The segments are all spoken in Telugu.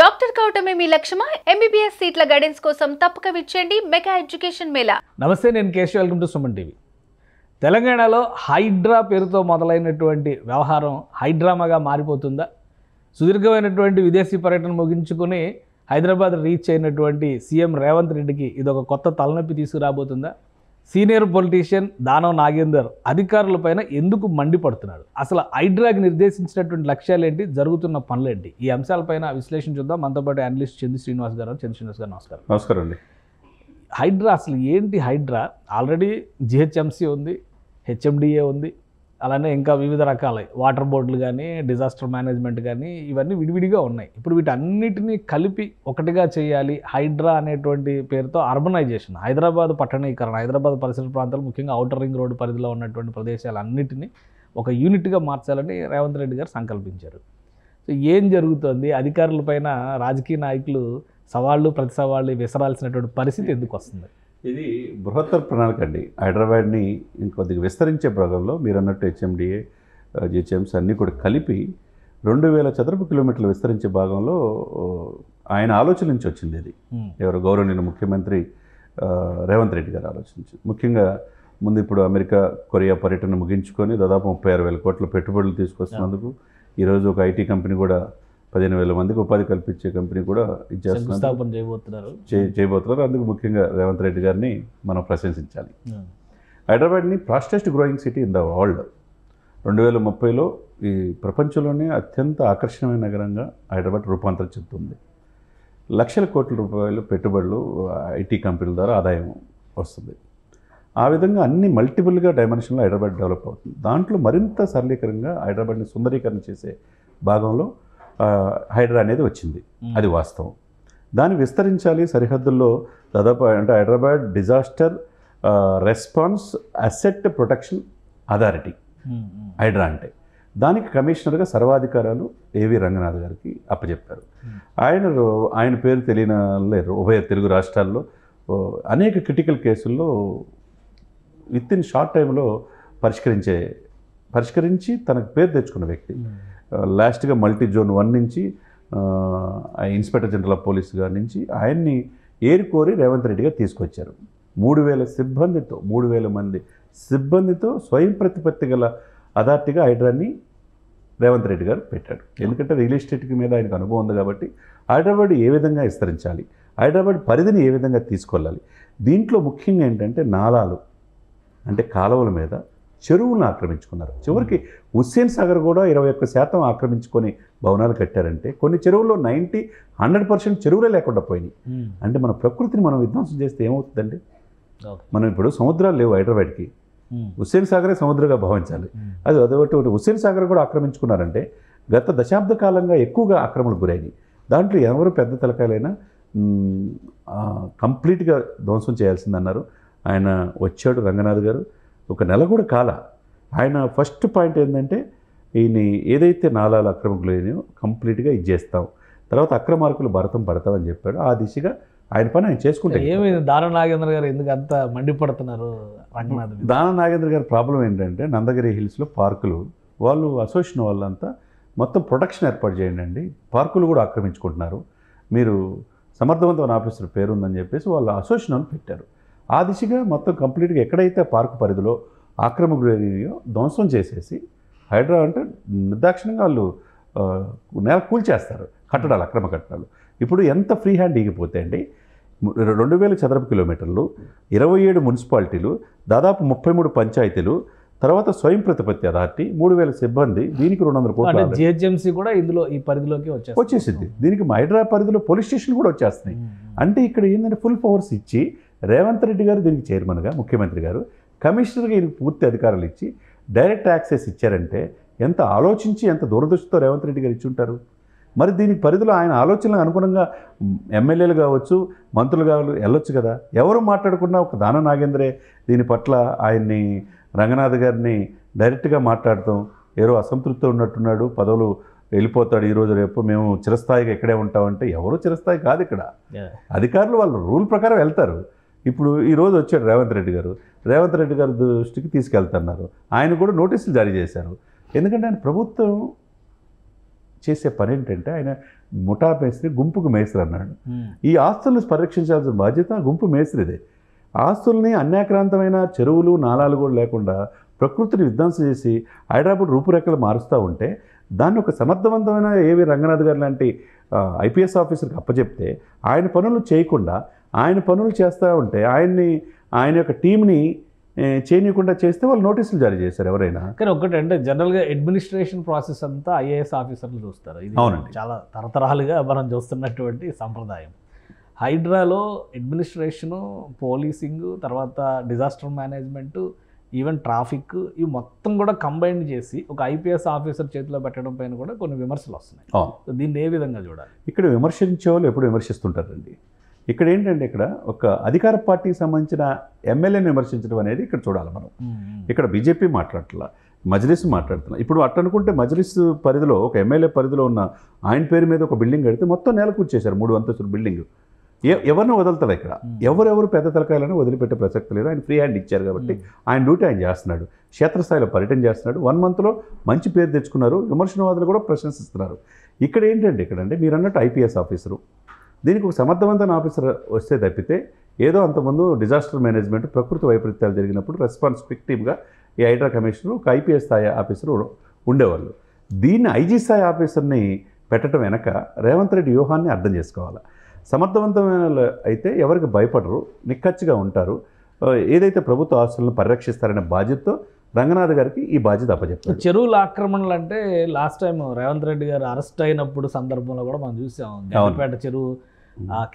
డాక్టర్ కావటమే మీ లక్ష్యమా? ఎంబీబీఎస్ సీట్ల గైడెన్స్ కోసం తప్పక విచ్చేయండి మెగా ఎడ్యుకేషన్ మేళా. నమస్తే, నేను Keshav. Welcome to Suman TV. తెలంగాణలో హైడ్రా పేరుతో మొదలైనటువంటి వ్యవహారం హైడ్రామాగా మారిపోతుందా? సుదీర్ఘమైనటువంటి విదేశీ పర్యటన ముగించుకుని హైదరాబాద్ రీచ్ అయినటువంటి సీఎం రేవంత్ రెడ్డికి ఇదొక కొత్త తలనొప్పి తీసుకురాబోతుందా? సీనియర్ పొలిటీషియన్ దానవ్ నాగేందర్ అధికారులపైన ఎందుకు మండిపడుతున్నాడు? అసలు హైడ్రాకి నిర్దేశించినటువంటి లక్ష్యాలు ఏంటి, జరుగుతున్న పనులేంటి? ఈ అంశాలపైన విశ్లేషణ చూద్దాం. మనతో పాటు అనలిస్ట్ చంద్ర శ్రీనివాస్ గారు. నమస్కారం. నమస్కారం అండి. హైడ్రా అసలు ఏంటి? హైడ్రా ఆల్రెడీ జిహెచ్ఎంసీ ఉంది, హెచ్ఎండిఏ ఉంది, అలానే ఇంకా వివిధ రకాల వాటర్ బోర్డులు కానీ డిజాస్టర్ మేనేజ్మెంట్ కానీ ఇవన్నీ విడివిడిగా ఉన్నాయి. ఇప్పుడు వీటన్నిటినీ కలిపి ఒకటిగా చేయాలి హైడ్రా అనేటువంటి పేరుతో. అర్బనైజేషన్, హైదరాబాద్ పట్టణీకరణ, హైదరాబాద్ పరిసర ప్రాంతాలు ముఖ్యంగా ఔటర్ రింగ్ రోడ్డు పరిధిలో ఉన్నటువంటి ప్రదేశాలన్నింటినీ ఒక యూనిట్గా మార్చాలని రేవంత్ రెడ్డి గారు సంకల్పించారు. సో ఏం జరుగుతుంది? అధికారులపైన రాజకీయ నాయకులు సవాళ్ళు ప్రతి సవాళ్ళు విసరాల్సినటువంటి పరిస్థితి ఎందుకు వస్తుంది? ఇది బృహత్తర ప్రణాళిక అండి. హైదరాబాద్ని ఇంకొద్దిగా విస్తరించే భాగంలో మీరు అన్నట్టు హెచ్ఎండిఏ, జిహెచ్ఎంసీ అన్నీ కూడా కలిపి 2000 చదరపు కిలోమీటర్లు విస్తరించే భాగంలో ఆయన ఆలోచన నుంచి వచ్చింది. ఇది ఎవరు గౌరవనీయ ముఖ్యమంత్రి రేవంత్ రెడ్డి గారు ఆలోచించి, ముఖ్యంగా ముందు ఇప్పుడు అమెరికా కొరియా పర్యటన ముగించుకొని దాదాపు 36,000 కోట్ల పెట్టుబడులు తీసుకొస్తున్నందుకు ఈరోజు ఒక ఐటీ కంపెనీ కూడా 15,000 మందికి ఉపాధి కల్పించే కంపెనీ కూడా చేయబోతున్నారు. అందుకు ముఖ్యంగా రేవంత్ రెడ్డి గారిని మనం ప్రశంసించాలి. హైదరాబాద్ని fastest growing city in the world 2030లో ఈ ప్రపంచంలోనే అత్యంత ఆకర్షణీయమైన నగరంగా హైదరాబాద్ రూపాంతరం చెందుతుంది. లక్షల కోట్ల రూపాయలు పెట్టుబడులు ఐటీ కంపెనీల ద్వారా ఆదాయం వస్తుంది. ఆ విధంగా అన్ని మల్టిపుల్గా డైమెన్షన్లో హైదరాబాద్ డెవలప్ అవుతుంది. దాంట్లో మరింత సరళీకరంగా హైదరాబాద్ని సుందరీకరణ చేసే భాగంలో హైడ్రా అనేది వచ్చింది. అది వాస్తవం. దాన్ని విస్తరించాలి. సరిహద్దుల్లో దాదాపు అంటే Hyderabad disaster response asset protection authority HYDRAA అంటే. దానికి కమిషనర్గా సర్వాధికారాలు ఏవి రంగనాథ్ గారికి అప్పచెప్పారు. ఆయన పేరు తెలియని లేరు. ఉభయ తెలుగు రాష్ట్రాల్లో అనేక క్రిటికల్ కేసుల్లో విత్ ఇన్ షార్ట్ టైంలో పరిష్కరించి తనకు పేరు తెచ్చుకున్న వ్యక్తి. లాస్ట్గా మల్టీ జోన్ 1 నుంచి ఇన్స్పెక్టర్ జనరల్ ఆఫ్ పోలీస్ గారి నుంచి ఆయన్ని ఏరుకోరి రేవంత్ రెడ్డి గారు తీసుకొచ్చారు. 3,000 మంది సిబ్బందితో స్వయం ప్రతిపత్తి గల అథారిటీగా హైడ్రాని రేవంత్ రెడ్డి గారు పెట్టాడు. ఎందుకంటే రియల్ ఎస్టేట్కి మీద ఆయనకు అనుభవం ఉంది కాబట్టి హైదరాబాద్ ఏ విధంగా విస్తరించాలి, హైదరాబాద్ పరిధిని ఏ విధంగా తీసుకెళ్ళాలి. దీంట్లో ముఖ్యంగా ఏంటంటే నాలాలు అంటే కాలువల మీద చెరువులను ఆక్రమించుకున్నారు. చివరికి హుస్సేన్ సాగర్ కూడా 21% ఆక్రమించుకొని భవనాలు కట్టారంటే కొన్ని చెరువుల్లో 100% చెరువులే లేకుండా పోయినాయి. అంటే మన ప్రకృతిని మనం విధ్వంసం చేస్తే ఏమవుతుందండి? మనం ఇప్పుడు సముద్రాలు లేవు హైదరాబాద్కి, హుస్సేన్ సాగరే సముద్రంగా భావించాలి. అదొకటి హుస్సేన్ సాగర్ కూడా ఆక్రమించుకున్నారంటే గత దశాబ్ద కాలంగా ఎక్కువగా ఆక్రమణకు గురైనవి. దాంట్లో ఎవరు పెద్ద తలకాయలైనా కంప్లీట్గా ధ్వంసం చేయాల్సిందన్నారు. ఆయన వచ్చాడు రంగనాథ్ గారు. ఒక నెల కూడా కాల. ఆయన ఫస్ట్ పాయింట్ ఏంటంటే ఈయన ఏదైతే నాలాలు అక్రమకులు అయినాయో కంప్లీట్గా ఇది చేస్తాం, తర్వాత అక్రమార్కులు భరతం పడతామని చెప్పాడు. ఆ దిశగా ఆయన పని ఆయన చేసుకుంటే. ఏమైంది దానవ్ నాగేంద్ర గారు ఎందుకు అంత మండిపడుతున్నారు రంగనాథ్? దానవ్ నాగేంద్ర గారి ప్రాబ్లం ఏంటంటే నందగిరి హిల్స్లో పార్కులు వాళ్ళు అసోసియేషన్ వాళ్ళంతా మొత్తం ప్రొటెక్షన్ ఏర్పాటు చేయండి అండి, పార్కులు కూడా ఆక్రమించుకుంటున్నారు, మీరు సమర్థవంతమైన ఆఫీసర్ పేరుందని చెప్పేసి వాళ్ళు అసోసియేషన్ పెట్టారు. ఆ దిశగా మొత్తం కంప్లీట్గా ఎక్కడైతే పార్కు పరిధిలో ఆక్రమకులైనయో ధ్వంసం చేసేసి హైడ్రా అంటే నిర్దాక్షిణ్యంగా వాళ్ళు నేల కూల్చేస్తారు కట్టడాలు, అక్రమ కట్టడాలు. ఇప్పుడు ఎంత ఫ్రీ హ్యాండ్ ఇగిపోతే అండి, 2,000 చదరపు కిలోమీటర్లు, 27 మున్సిపాలిటీలు, దాదాపు 33 పంచాయతీలు, తర్వాత స్వయం ప్రతిపత్తి అథారిటీ, 3,000 సిబ్బంది, దీనికి 200 కోట్లు. జిహెచ్ఎంసీ కూడా ఇందులో ఈ పరిధిలోకి వచ్చేసింది. దీనికి హైడ్రా పరిధిలో పోలీస్ స్టేషన్ కూడా వచ్చేస్తున్నాయి. అంటే ఇక్కడ ఏంటంటే ఫుల్ పవర్స్ ఇచ్చి రేవంత్ రెడ్డి గారు దీనికి చైర్మన్గా, ముఖ్యమంత్రి గారు కమిషనర్గా ఈయనకు పూర్తి అధికారాలు ఇచ్చి డైరెక్ట్ యాక్సెస్ ఇచ్చారంటే ఎంత ఆలోచించి ఎంత దూరదృష్టితో రేవంత్ రెడ్డి గారు ఇచ్చి ఉంటారు. మరి దీనికి పరిధిలో ఆయన ఆలోచనలకు అనుగుణంగా ఎమ్మెల్యేలు కావచ్చు, మంత్రులు కావచ్చు వెళ్ళొచ్చు కదా. ఎవరు మాట్లాడకుండా ఒక దానవ్ నాగేంద్రే దీని పట్ల ఆయన్ని రంగనాథ్ గారిని డైరెక్ట్గా మాట్లాడతాం, ఎవరో అసంతృప్తి ఉన్నట్టున్నాడు, పదవులు వెళ్ళిపోతాడు ఈరోజు రేపు, మేము చిరస్థాయిగా ఎక్కడే ఉంటామంటే ఎవరు చిరస్థాయి కాదు. ఇక్కడ అధికారులు వాళ్ళు రూల్ ప్రకారం వెళ్తారు. ఇప్పుడు ఈరోజు వచ్చాడు రేవంత్ రెడ్డి గారు దృష్టికి తీసుకెళ్తున్నారు. ఆయన కూడా నోటీసులు జారీ చేశారు. ఎందుకంటే ఆయన ప్రభుత్వం చేసే పని ఏంటంటే ఆయన ముఠా మేస్త్రి, గుంపుకు మేస్త్రి అన్నాడు. ఈ ఆస్తులను పరిరక్షించాల్సిన బాధ్యత గుంపు మేస్త్రిదే. ఆస్తుల్ని అన్యాక్రాంతమైన చెరువులు, నాలాలు కూడా లేకుండా ప్రకృతిని విధ్వంసం చేసి హైదరాబాద్ రూపురేఖలు మారుస్తూ ఉంటే దాన్ని ఒక సమర్థవంతమైన ఏవి రంగనాథ్ గారు లాంటి ఐపీఎస్ ఆఫీసర్కి అప్పచెప్తే ఆయన పనులు చేయకుండా ఆయన పనులు చేస్తూ ఉంటే ఆయన యొక్క టీంని చేయనీయకుండా చేస్తే వాళ్ళు నోటీసులు జారీ చేశారు ఎవరైనా. కానీ ఒకటి అంటే జనరల్గా అడ్మినిస్ట్రేషన్ ప్రాసెస్ అంతా ఐఏఎస్ ఆఫీసర్లు చూస్తారు. ఇది అవునండి. చాలా తరతరాలుగా మనం చూస్తున్నటువంటి సంప్రదాయం. హైడ్రాలో అడ్మినిస్ట్రేషను, పోలీసింగ్, తర్వాత డిజాస్టర్ మేనేజ్మెంటు, ఈవెన్ ట్రాఫిక్, ఇవి మొత్తం కూడా కంబైన్ చేసి ఒక ఐపీఎస్ ఆఫీసర్ చేతిలో పెట్టడం పైన కూడా కొన్ని విమర్శలు వస్తున్నాయి. సో దీన్ని ఏ విధంగా చూడాలి? ఇక్కడ విమర్శించే వాళ్ళు ఎప్పుడు విమర్శిస్తుంటారండి. ఇక్కడ ఏంటంటే ఇక్కడ ఒక అధికార పార్టీకి సంబంధించిన ఎమ్మెల్యేని విమర్శించడం అనేది ఇక్కడ చూడాలి మనం. ఇక్కడ బీజేపీ మాట్లాడట్లా, మజ్లిస్ మాట్లాడుతున్నా. ఇప్పుడు అట్లా అనుకుంటే మజ్లిస్ పరిధిలో ఒక ఎమ్మెల్యే పరిధిలో ఉన్న ఆయన పేరు మీద ఒక బిల్డింగ్ కడితే మొత్తం నేల కూర్చేశారు, 3 అంతస్తుల బిల్డింగ్. ఎవరిని వదులుతారు ఇక్కడ? ఎవరెవరు పెద్ద తలకాయలను వదిలిపెట్టే ప్రసక్తి లేదు. ఆయన ఫ్రీ హ్యాండ్ ఇచ్చారు కాబట్టి ఆయన డ్యూటీ ఆయన చేస్తున్నాడు. క్షేత్రస్థాయిలో పర్యటన చేస్తున్నాడు. 1 మంత్లో మంచి పేరు తెచ్చుకున్నారు. విమర్శనవాదులు కూడా ప్రశంసిస్తున్నారు. ఇక్కడ ఏంటంటే ఇక్కడంటే మీరు అన్నట్టు ఐపీఎస్ ఆఫీసరు, దీనికి ఒక సమర్థవంతమైన ఆఫీసర్ వస్తే తప్పితే ఏదో అంతకుముందు డిజాస్టర్ మేనేజ్మెంట్, ప్రకృతి వైపరీత్యాలు జరిగినప్పుడు రెస్పాన్స్ టీమ్గా ఈ హైడ్రా కమిషనర్ ఒక ఐపీఎస్ స్థాయి ఆఫీసర్ ఉండేవాళ్ళు. దీన్ని ఐజీ స్థాయి ఆఫీసర్ని పెట్టడం వెనక రేవంత్ రెడ్డి వ్యూహాన్ని అర్థం చేసుకోవాలి. సమర్థవంతమైన అయితే ఎవరికి భయపడరు, నిక్కచ్చిగా ఉంటారు. ఏదైతే ప్రభుత్వ ఆస్తులను పరిరక్షిస్తారనే బాధ్యతతో రంగనాథ్ గారికి ఈ బాధ్యత అప్పచెప్పారు. చెరువుల ఆక్రమణలు అంటే లాస్ట్ టైం రేవంత్ రెడ్డి గారు అరెస్ట్ అయినప్పుడు సందర్భంలో కూడా మనం చూసాం. గండిపేట చెరువు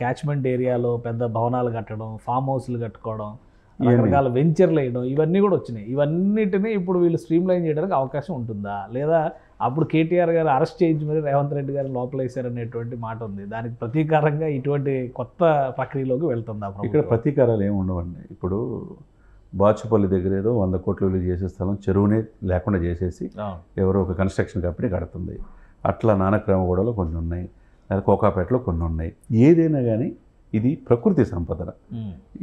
క్యాచ్మెంట్ ఏరియాలో పెద్ద భవనాలు కట్టడం, ఫామ్ హౌస్లు కట్టుకోవడం, రకరకాల వెంచర్లు వేయడం, ఇవన్నీ కూడా వచ్చినాయి. ఇవన్నిటిని ఇప్పుడు వీళ్ళు స్ట్రీమ్ లైన్ చేయడానికి అవకాశం ఉంటుందా, లేదా అప్పుడు కేటీఆర్ గారు అరెస్ట్ చేయించి మరి రేవంత్ రెడ్డి గారు లోపల వేశారనేటువంటి మాట ఉంది. దానికి ప్రతీకారంగా ఇటువంటి కొత్త ప్రక్రియలోకి వెళ్తుందా? ఇక్కడ ప్రతీకారాలు ఏమి ఉండవండి. ఇప్పుడు బాచుపల్లి దగ్గర ఏదో 100 కోట్లు విలువ చేసే స్థలం చెరువునే లేకుండా చేసేసి ఎవరో ఒక కన్స్ట్రక్షన్ కంపెనీ కడుతుంది. అట్లా నానక్రామగూడలో కొన్ని ఉన్నాయి, లేదా కోకాపేటలో కొన్ని ఉన్నాయి. ఏదైనా కానీ ఇది ప్రకృతి సంపద,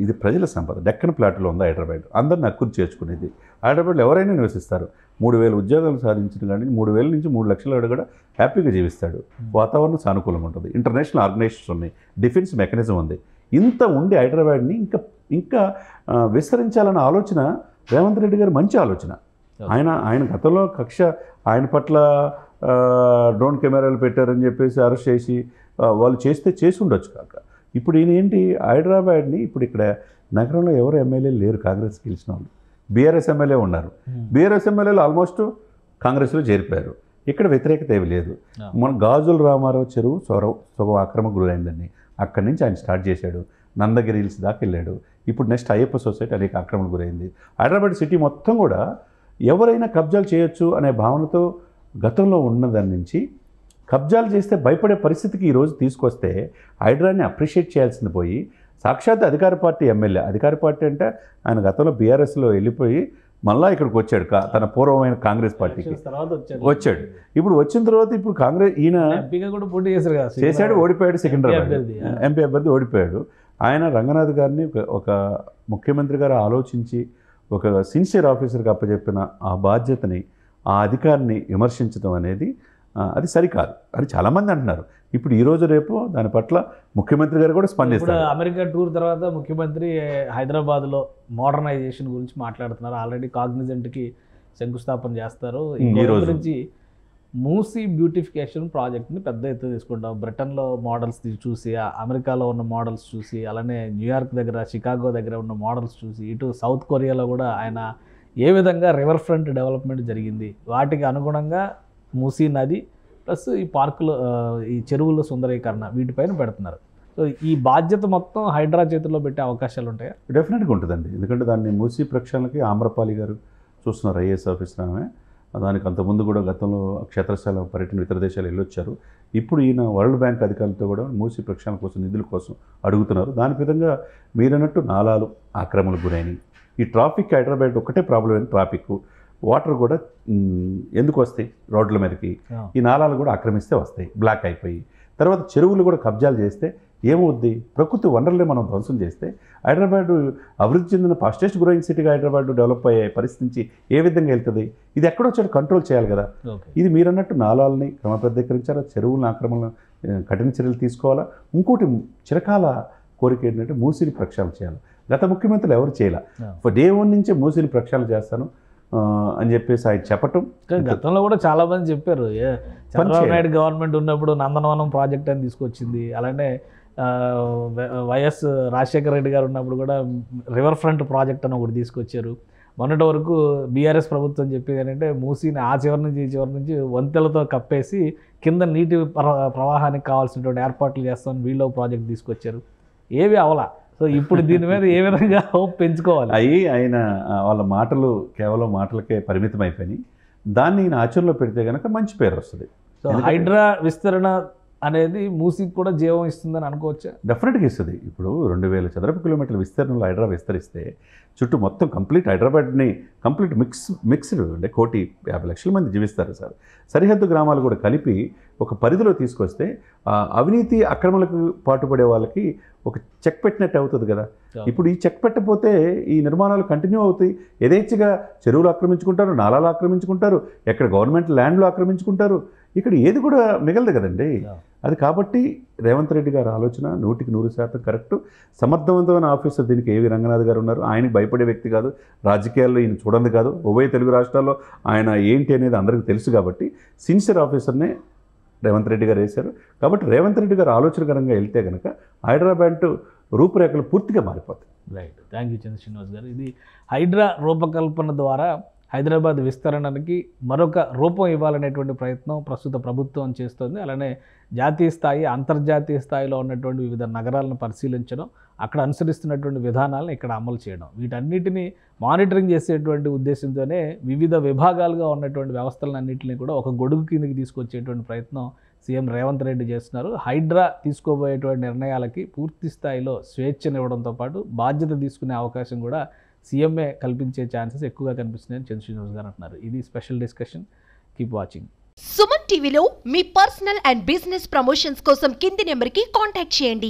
ఇది ప్రజల సంపద. డెక్కన్ ప్లాట్లో ఉంది హైదరాబాద్, అందరిని హక్కును చేర్చుకునేది. హైదరాబాద్లో ఎవరైనా నివసిస్తారు. 3,000 ఉద్యోగాలు సాధించిన కానీ 3,000 నుంచి 3 లక్షల వాడు కూడా హ్యాపీగా జీవిస్తాడు. వాతావరణం సానుకూలంగా ఉంటుంది. ఇంటర్నేషనల్ ఆర్గనైజేషన్స్ ఉన్నాయి, డిఫెన్స్ మెకానిజం ఉంది. ఇంత ఉండి హైదరాబాద్ని ఇంకా విస్తరించాలన్న ఆలోచన రేవంత్ రెడ్డి గారు మంచి ఆలోచన. ఆయన గతంలో కక్ష ఆయన పట్ల డ్రోన్ కెమెరాలు పెట్టారని చెప్పేసి అరెస్ట్ చేసి వాళ్ళు చేసి ఉండొచ్చు కాక. ఇప్పుడు ఈయన ఏంటి, హైదరాబాద్ని ఇప్పుడు ఇక్కడ నగరంలో ఎవరు ఎమ్మెల్యేలు లేరు కాంగ్రెస్కి గెలిచిన వాళ్ళు. బీఆర్ఎస్ ఎమ్మెల్యే ఉన్నారు. బీఆర్ఎస్ ఎమ్మెల్యేలు ఆల్మోస్ట్ కాంగ్రెస్లో చేరిపోయారు. ఇక్కడ వ్యతిరేకత ఏమి లేదు. మన గాజుల రామారావు చెరువు సొగం ఆక్రమణకు గురైందండి. అక్కడి నుంచి ఆయన స్టార్ట్ చేశాడు, నందగిరి హిల్స్ దాకా వెళ్ళాడు. ఇప్పుడు నెక్స్ట్ అయ్యప్ప సొసైటీ అనేక ఆక్రమణకు గురైంది. హైదరాబాద్ సిటీ మొత్తం కూడా ఎవరైనా కబ్జాలు చేయొచ్చు అనే భావనతో గతంలో ఉన్నదాని నుంచి కబ్జాలు చేస్తే భయపడే పరిస్థితికి ఈరోజు తీసుకొస్తే హైడ్రాని అప్రిషియేట్ చేయాల్సింది పోయి సాక్షాత్ అధికార పార్టీ ఎమ్మెల్యే, అధికార పార్టీ అంటే ఆయన గతంలో బీఆర్ఎస్లో వెళ్ళిపోయి మళ్ళీ ఇక్కడికి వచ్చాడు, తన పూర్వమైన కాంగ్రెస్ పార్టీకి వచ్చాడు. ఇప్పుడు వచ్చిన తర్వాత ఇప్పుడు కాంగ్రెస్ ఈయన కూడా పోటీ చేశాడు, ఓడిపోయాడు. సికింద్రాబాద్ ఎంపీ అభ్యర్థి ఓడిపోయాడు. ఆయన రంగనాథ్ గారిని ఒక ముఖ్యమంత్రి గారు ఆలోచించి ఒక సిన్సియర్ ఆఫీసర్కి అప్పచెప్పిన ఆ బాధ్యతని, ఆ అధికారిని విమర్శించడం అనేది అది సరికాదు అని చాలామంది అంటున్నారు. ఇప్పుడు ఈరోజు రేపు దాని పట్ల ముఖ్యమంత్రి గారు కూడా స్పందిస్తారు. అమెరికా టూర్ తర్వాత ముఖ్యమంత్రి హైదరాబాద్లో మోడర్నైజేషన్ గురించి మాట్లాడుతున్నారు. ఆల్రెడీ కాగ్నిజెంట్కి శంకుస్థాపన చేస్తారు. ఈ రోజు నుంచి మూసీ బ్యూటిఫికేషన్ ప్రాజెక్ట్ని పెద్ద ఎత్తున తీసుకుంటాం. బ్రిటన్లో మోడల్స్ చూసి, అమెరికాలో ఉన్న మోడల్స్ చూసి, అలానే న్యూయార్క్ దగ్గర, షికాగో దగ్గర ఉన్న మోడల్స్ చూసి, ఇటు సౌత్ కొరియాలో కూడా ఆయన ఏ విధంగా రివర్ ఫ్రంట్ డెవలప్మెంట్ జరిగింది, వాటికి అనుగుణంగా మూసీ నది ప్లస్ ఈ పార్కులు, ఈ చెరువుల సుందరీకరణ, వీటిపైన పెడుతున్నారు. సో ఈ బాధ్యత మొత్తం హైడ్రా చేతుల్లో పెట్టే అవకాశాలు ఉంటాయా? డెఫినెట్గా ఉంటుందండి. ఎందుకంటే దాన్ని మూసీ ప్రక్షాళనకి ఆమ్రపాలి గారు చూస్తున్నారు, ఐఏఎస్ ఆఫీసర్ ఆమె. దానికి అంతకుముందు కూడా గతంలో క్షేత్రస్థాయిలో పర్యటన ఇతర దేశాలు వెళ్ళొచ్చారు. ఇప్పుడు ఈయన వరల్డ్ బ్యాంక్ అధికారులతో కూడా మూసీ ప్రక్షాళన కోసం నిధుల కోసం అడుగుతున్నారు. దాని విధంగా మీరన్నట్టు నాలాలు ఆక్రమణకు గురైనవి. ఈ ట్రాఫిక్ హైదరాబాద్ ఒకటే ప్రాబ్లం ఏంటి, ట్రాఫిక్. వాటర్ కూడా ఎందుకు వస్తాయి రోడ్ల మీదకి, ఈ నాలాలు కూడా ఆక్రమిస్తే వస్తాయి, బ్లాక్ అయిపోయి. తర్వాత చెరువులు కూడా కబ్జాలు చేస్తే ఏమవుద్ది? ప్రకృతి వనరులే మనం ధ్వంసం చేస్తే హైదరాబాదు అభివృద్ధి చెందిన ఫాస్టెస్ట్ గ్రోయింగ్ సిటీగా హైదరాబాదు డెవలప్ అయ్యే పరిస్థితి నుంచి ఏ విధంగా వెళ్తుంది? ఇది ఎక్కడో చోట కంట్రోల్ చేయాలి కదా. ఇది మీరన్నట్టు నాలాలని క్రమబద్ధీకరించాలా, చెరువులను ఆక్రమణ కఠిన చర్యలు తీసుకోవాలా. ఇంకోటి చిరకాల కోరిక ఏంటంటే మూసిని ప్రక్షాళన చేయాలి. గత ముఖ్యమంత్రులు ఎవరు చేయాలి. డే 1 నుంచే మూసిని ప్రక్షాళన చేస్తాను అని చెప్పేసి ఆయన చెప్పటం. గతంలో కూడా చాలా మంది చెప్పారు. చంద్రబాబు నాయుడు గవర్నమెంట్ ఉన్నప్పుడు నందనవనం ప్రాజెక్ట్ అని తీసుకొచ్చింది. అలానే వైఎస్ రాజశేఖర రెడ్డి గారు ఉన్నప్పుడు కూడా రివర్ ఫ్రంట్ ప్రాజెక్ట్ అని ఒకటి తీసుకొచ్చారు. మొన్నటి వరకు బీఆర్ఎస్ ప్రభుత్వం చెప్పేది ఏంటంటే మూసీని ఆ చివరి నుంచి ఈ చివరి నుంచి వంతెలతో కప్పేసి కింద నీటి ప్రవాహానికి కావాల్సినటువంటి ఏర్పాట్లు చేస్తామని వీళ్ళు ప్రాజెక్ట్ తీసుకొచ్చారు. ఏవి అవలా. సో ఇప్పుడు దీని మీద ఏ విధంగా హోప్ పెంచుకోవాలి? ఆయన వాళ్ళ మాటలు కేవలం మాటలకే పరిమితం అయిపోయినాయి. దాన్ని ఈయన ఆచరణలో పెడితే కనుక మంచి పేరు వస్తుంది. సో హైడ్రా విస్తరణ అనేది మూసీకి కూడా జీవం ఇస్తుందని అనుకోవచ్చా? డెఫినెట్గా ఇస్తుంది. ఇప్పుడు 2000 చదరపు కిలోమీటర్ల విస్తరణలో హైడ్రా విస్తరిస్తే చుట్టూ మొత్తం కంప్లీట్ హైదరాబాద్ని కంప్లీట్ మిక్స్డ్ అంటే 1,50,00,000 మంది జీవిస్తారు సార్. సరిహద్దు గ్రామాలు కూడా కలిపి ఒక పరిధిలో తీసుకొస్తే అవినీతి అక్రమాలకు పాటుపడే వాళ్ళకి ఒక చెక్ పెట్టినట్టు అవుతుంది కదా. ఇప్పుడు ఈ చెక్ పెట్టకపోతే ఈ నిర్మాణాలు కంటిన్యూ అవుతాయి. యథేచ్ఛగా చెరువులు ఆక్రమించుకుంటారు, నాలాలు ఆక్రమించుకుంటారు, ఎక్కడ గవర్నమెంట్ ల్యాండ్లు ఆక్రమించుకుంటారు. ఇక్కడ ఏది కూడా మిగలదు కదండి. అది కాబట్టి రేవంత్ రెడ్డి గారి ఆలోచన 100% కరెక్ట్. సమర్థవంతమైన ఆఫీసర్ దీనికి ఏవి రంగనాథ్ గారు ఉన్నారు. ఆయనకి భయపడే వ్యక్తి కాదు. రాజకీయాల్లో ఈయన చూడండి కాదు. ఉభయ తెలుగు రాష్ట్రాల్లో ఆయన ఏంటి అనేది అందరికీ తెలుసు కాబట్టి సిన్సియర్ ఆఫీసర్నే రేవంత్ రెడ్డి గారు వేశారు. కాబట్టి రేవంత్ రెడ్డి గారు ఆలోచనకరంగా వెళ్తే కనుక హైదరాబాద్ రూపురేఖలు పూర్తిగా మారిపోతాయి. రైట్. థ్యాంక్ యూ చంద్ర శ్రీనివాస్ గారు. ఇది హైడ్రా రూపకల్పన ద్వారా హైదరాబాద్ విస్తరణకి మరొక రూపం ఇవ్వాలనేటువంటి ప్రయత్నం ప్రస్తుత ప్రభుత్వం చేస్తుంది. అలానే జాతీయ స్థాయి, అంతర్జాతీయ స్థాయిలో ఉన్నటువంటి వివిధ నగరాలను పరిశీలించడం, అక్కడ అనుసరిస్తున్నటువంటి విధానాలను ఇక్కడ అమలు చేయడం, వీటన్నిటిని మానిటరింగ్ చేసేటువంటి ఉద్దేశంతోనే వివిధ విభాగాలుగా ఉన్నటువంటి వ్యవస్థలన్నింటినీ కూడా ఒక గొడుగు కిందకి తీసుకొచ్చేటువంటి ప్రయత్నం సీఎం రేవంత్ రెడ్డి చేస్తున్నారు. హైడ్రా తీసుకోబోయేటువంటి నిర్ణయాలకి పూర్తి స్థాయిలో స్వేచ్ఛనివ్వడంతో పాటు బాధ్యత తీసుకునే అవకాశం కూడా సీఎంఏ కల్పించే ఛాన్సెస్ ఎక్కువగా కనిపిస్తున్నాయని చంద్ర శ్రీనివాస్ గారు అంటున్నారు. ఇది special discussion. Keep watching. Suman టీవీలో మీ పర్సనల్ అండ్ బిజినెస్ ప్రమోషన్స్ కోసం కింది నెంబర్కి కాంటాక్ట్ చేయండి.